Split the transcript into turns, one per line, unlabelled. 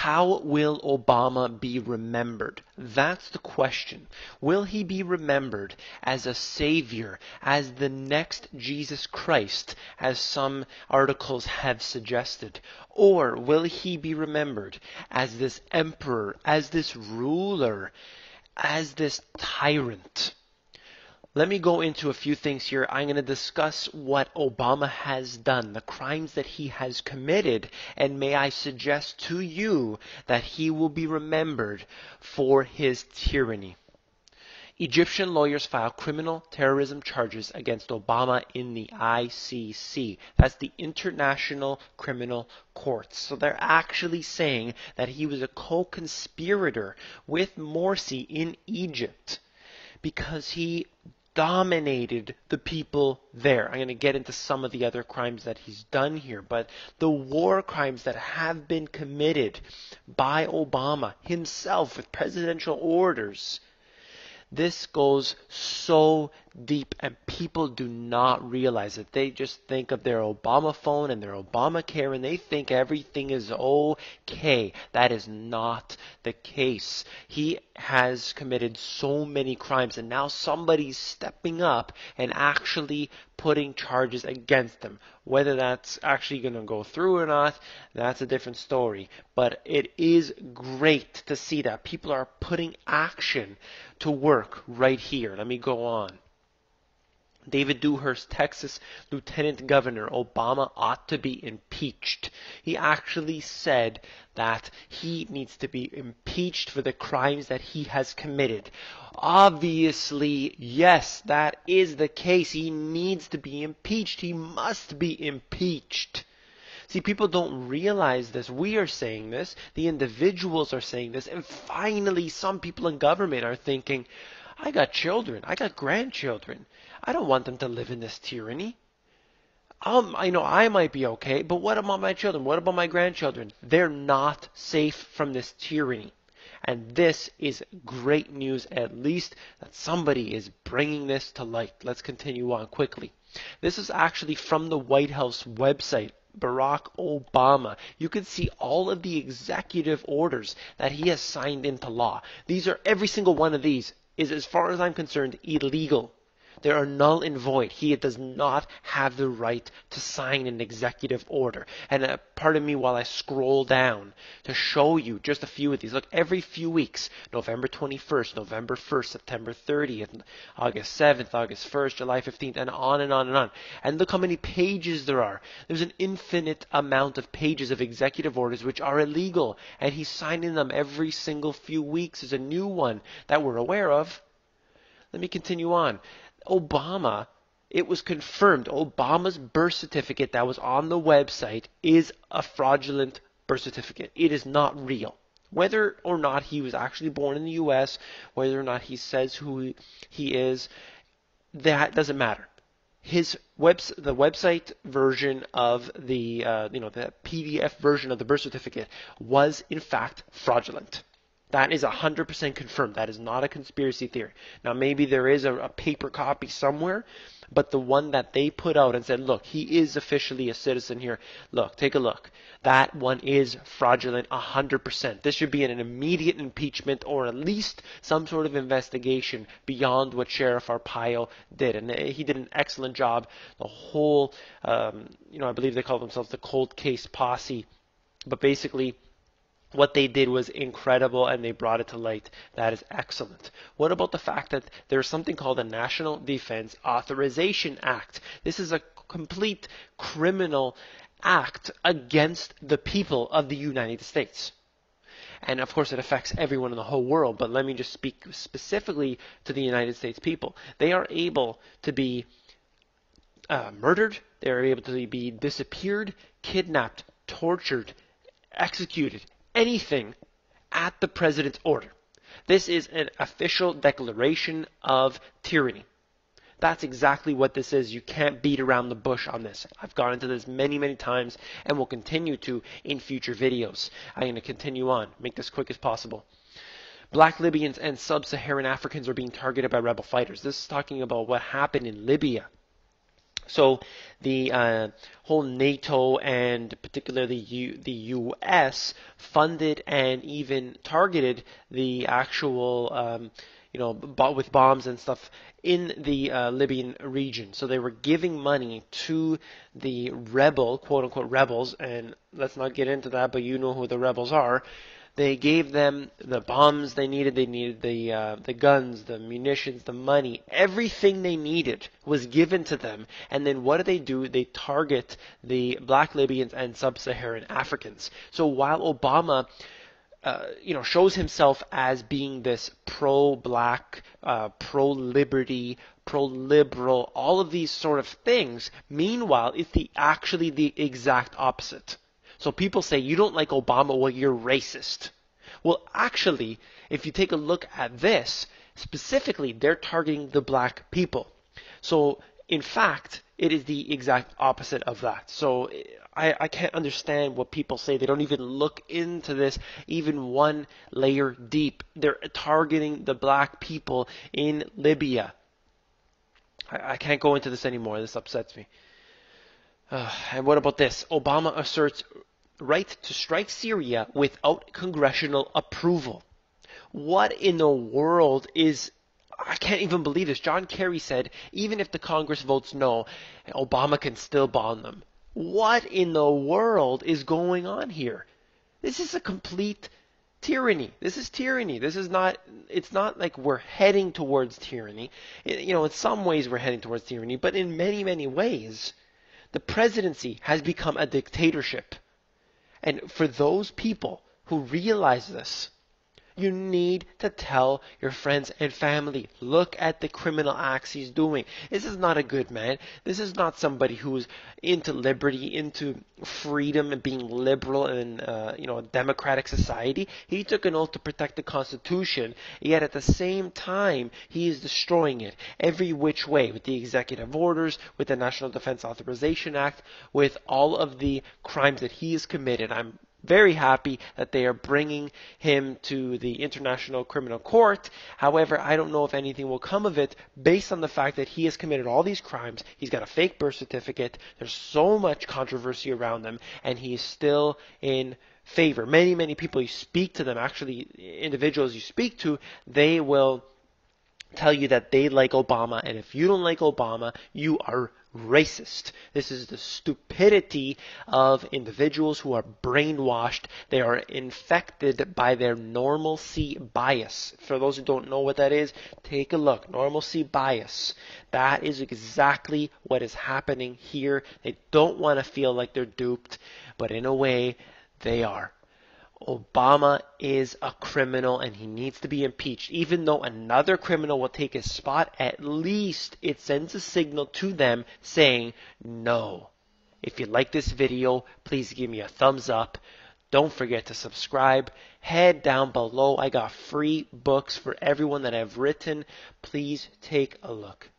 How will Obama be remembered? That's the question. Will he be remembered as a savior, as the next Jesus Christ, as some articles have suggested? Or will he be remembered as this emperor, as this ruler, as this tyrant? Let me go into a few things here. I'm going to discuss what Obama has done, the crimes that he has committed, and may I suggest to you that he will be remembered for his tyranny. Egyptian lawyers file criminal terrorism charges against Obama in the ICC. That's the International Criminal Court. So they're actually saying that he was a co-conspirator with Morsi in Egypt because he dominated the people there. I'm going to get into some of the other crimes that he's done here, but the war crimes that have been committed by Obama himself with presidential orders, this goes so deep and people do not realize it. They just think of their Obama phone and their Obamacare and they think everything is okay. That is not the case. He has committed so many crimes and now somebody's stepping up and actually putting charges against him. Whether that's actually going to go through or not, that's a different story. But it is great to see that people are putting action to work right here. Let me go on. David Dewhurst, Texas Lieutenant Governor, Obama ought to be impeached. He actually said that he needs to be impeached for the crimes that he has committed. Obviously, yes, that is the case. He needs to be impeached. He must be impeached. See, people don't realize this. We are saying this. The individuals are saying this. And finally, some people in government are thinking, I got children. I got grandchildren. I don't want them to live in this tyranny. I know I might be okay, but what about my children? What about my grandchildren? They're not safe from this tyranny. And this is great news, at least that somebody is bringing this to light. Let's continue on quickly. This is actually from the White House website. Barack Obama. You can see all of the executive orders that he has signed into law. These are, every single one of these is, as far as I'm concerned, illegal. They are null and void. He does not have the right to sign an executive order. And pardon me while I scroll down to show you just a few of these. Look, every few weeks, November 21st, November 1st, September 30th, August 7th, August 1st, July 15th, and on and on and on. And look how many pages there are. There's an infinite amount of pages of executive orders which are illegal. And he's signing them every single few weeks. There's a new one that we're aware of. Let me continue on. Obama, it was confirmed, Obama's birth certificate that was on the website is a fraudulent birth certificate. It is not real. Whether or not he was actually born in the U.S., whether or not he says who he is, that doesn't matter. The website version of the the PDF version of the birth certificate was in fact fraudulent. That is 100% confirmed. That is not a conspiracy theory. Now, maybe there is a paper copy somewhere, but the one that they put out and said, look, he is officially a citizen here. Look, take a look. That one is fraudulent 100%. This should be an immediate impeachment or at least some sort of investigation beyond what Sheriff Arpaio did. And he did an excellent job. The whole, I believe they call themselves the Cold Case Posse. But basically, what they did was incredible and they brought it to light. That is excellent. What about the fact that there's something called the National Defense Authorization Act? This is a complete criminal act against the people of the United States. And of course it affects everyone in the whole world, but let me just speak specifically to the United States people. They are able to be murdered, they are able to be disappeared, kidnapped, tortured, executed, anything at the president's order. This is an official declaration of tyranny. That's exactly what this is. You can't beat around the bush on this. I've gone into this many, many times and will continue to in future videos. I'm going to continue on, make this quick as possible. Black Libyans and sub-Saharan Africans are being targeted by rebel fighters. This is talking about what happened in Libya. So the whole NATO and particularly the U.S. funded and even targeted the actual, with bombs and stuff in the Libyan region. So they were giving money to the quote unquote rebels, and let's not get into that, but you know who the rebels are. They gave them the bombs they needed. They needed the guns, the munitions, the money. Everything they needed was given to them. And then what do? They target the black Libyans and sub-Saharan Africans. So while Obama shows himself as being this pro-black, pro-liberty, pro-liberal, all of these sort of things, meanwhile, it's actually the exact opposite. So people say, you don't like Obama, well, you're racist. Well, actually, if you take a look at this, specifically, they're targeting the black people. So, in fact, it is the exact opposite of that. So I can't understand what people say. They don't even look into this even one layer deep. They're targeting the black people in Libya. I can't go into this anymore. This upsets me. And what about this? Obama asserts right to strike Syria without congressional approval. What in the world is... I can't even believe this. John Kerry said, even if the Congress votes no, Obama can still bomb them. What in the world is going on here? This is a complete tyranny. This is tyranny. It's not like we're heading towards tyranny. In some ways we're heading towards tyranny, but in many, many ways, the presidency has become a dictatorship. And for those people who realize this, you need to tell your friends and family, look at the criminal acts he's doing. This is not a good man. This is not somebody who's into liberty, into freedom and being liberal in a democratic society. He took an oath to protect the Constitution, yet at the same time, he is destroying it every which way with the executive orders, with the National Defense Authorization Act, with all of the crimes that he has committed. I'm very happy that they are bringing him to the International Criminal Court. However, I don't know if anything will come of it based on the fact that he has committed all these crimes. He's got a fake birth certificate. There's so much controversy around him, and he's still in favor. Many, many people you speak to them, actually individuals you speak to, they will tell you that they like Obama, and if you don't like Obama, you are racist. This is the stupidity of individuals who are brainwashed. They are infected by their normalcy bias. For those who don't know what that is, take a look. Normalcy bias. That is exactly what is happening here. They don't want to feel like they're duped, but in a way, they are. Obama is a criminal and he needs to be impeached. Even though another criminal will take his spot, at least it sends a signal to them saying no. If you like this video, please give me a thumbs up. Don't forget to subscribe. Head down below. I got free books for everyone that I've written. Please take a look.